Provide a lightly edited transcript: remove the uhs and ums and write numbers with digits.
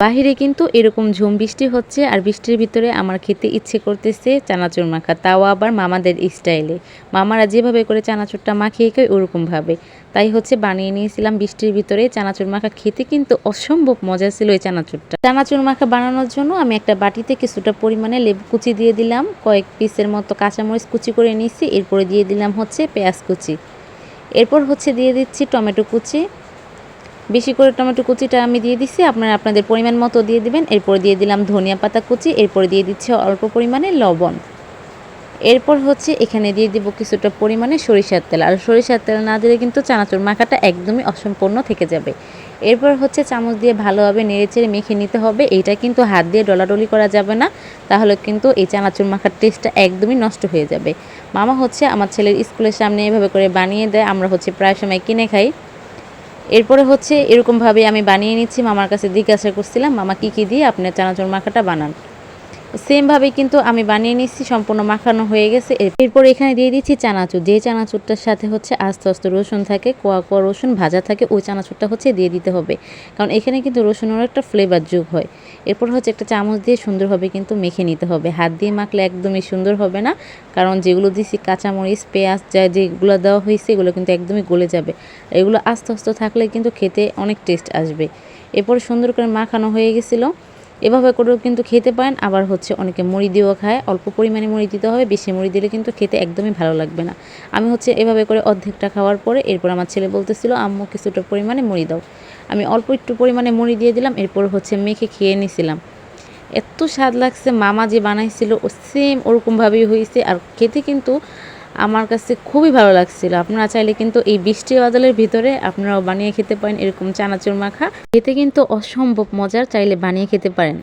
বাহিরে কিন্তু এরকম ঝুম বৃষ্টি হচ্ছে আর বৃষ্টির ভিতরে আমার খেতে ইচ্ছে করতেছে চানাচুর মাখা, তাও আবার মামাদের স্টাইলে। মামারা যেভাবে করে চানাচুরটা মাখিয়ে খায় ওরকমভাবে। তাই হচ্ছে বানিয়ে নিয়েছিলাম বৃষ্টির ভিতরে চানাচুর মাখা, খেতে কিন্তু অসম্ভব মজা ছিল এই চানাচুরটা। চানাচুর মাখা বানানোর জন্য আমি একটা বাটিতে কিছুটা পরিমাণে লেবু কুচি দিয়ে দিলাম, কয়েক পিসের মতো কাঁচামরিচ কুচি করে নিয়েছি, এরপরে দিয়ে দিলাম হচ্ছে পেঁয়াজ কুচি, এরপর হচ্ছে দিয়ে দিচ্ছি টমেটো কুচি। বেশি করে টমেটো কুচিটা আমি দিয়ে দিচ্ছি, আপনারা আপনাদের পরিমাণ মতো দিয়ে দিবেন। এরপর দিয়ে দিলাম ধনিয়া পাতা কুচি, এরপর দিয়ে দিচ্ছি অল্প পরিমাণে লবণ। এরপর হচ্ছে এখানে দিয়ে দিব কিছুটা পরিমাণে সরিষার তেল, আর সরিষার তেল না দিলে কিন্তু চানাচুর মাখাটা একদমই অসম্পূর্ণ থেকে যাবে। এরপর হচ্ছে চামচ দিয়ে ভালোভাবে নেড়েচেড়ে মেখে নিতে হবে। এইটা কিন্তু হাত দিয়ে ডলাডলি করা যাবে না, তাহলে কিন্তু এই চানাচুর মাখার টেস্টটা একদমই নষ্ট হয়ে যাবে। মামা হচ্ছে আমার ছেলের স্কুলের সামনে এভাবে করে বানিয়ে দেয়, আমরা হচ্ছে প্রায় সময় কিনে খাই। এরপরে হচ্ছে এরকমভাবে আমি বানিয়ে নিচ্ছি। মামার কাছে জিজ্ঞাসা করছিলাম, মামা কী কী দিয়ে আপনার চানাচুর মাখাটা বানান। সেমভাবেই কিন্তু আমি বানিয়ে নিচ্ছি, সম্পূর্ণ মাখানো হয়ে গেছে। এরপর এখানে দিয়ে দিচ্ছি চানাচুর, যে চানাচুরটার সাথে হচ্ছে আস্তে আস্তে রসুন থাকে, কোয়া কোয়া রসুন ভাজা থাকে, ওই চানাচুরটা হচ্ছে দিয়ে দিতে হবে, কারণ এখানে কিন্তু রসুনের একটা ফ্লেভার যোগ হয়। এরপর হচ্ছে একটা চামচ দিয়ে সুন্দরভাবে কিন্তু মেখে নিতে হবে। হাত দিয়ে মাখলে একদমই সুন্দর হবে না, কারণ যেগুলো দিচ্ছি কাঁচামরিচ পেঁয়াজ যেগুলো দেওয়া হয়েছে এগুলো কিন্তু একদমই গলে যাবে। এগুলো আস্তে আস্তে থাকলে কিন্তু খেতে অনেক টেস্ট আসবে। এরপর সুন্দর করে মাখানো হয়ে গেছিলো। এভাবে করেও কিন্তু খেতে পারেন, আবার হচ্ছে অনেকে মুড়ি দিয়েও খায়। অল্প পরিমাণে মুড়ি দিতে হবে, বেশি মুড়ি দিলে কিন্তু খেতে একদমই ভালো লাগবে না। আমি হচ্ছে এভাবে করে অর্ধেকটা খাওয়ার পরে এরপর আমার ছেলে বলতেছিল, আম্মু কিছুটা পরিমাণে মুড়ি দাও। আমি অল্প একটু পরিমাণে মুড়ি দিয়ে দিলাম, এরপর হচ্ছে মেখে খেয়ে নিছিলাম। এত স্বাদ লাগছে, মামা যে বানাইছিল ও সেম ওরকমভাবেই হয়েছে, আর খেতে কিন্তু আমার কাছে খুবই ভালো লাগছিল। আপনারা চাইলে কিন্তু এই বৃষ্টি বাদলের ভিতরে আপনারাও বানিয়ে খেতে পারেন এরকম চানাচুর মাখা, খেতে কিন্তু অসম্ভব মজার, চাইলে বানিয়ে খেতে পারেন।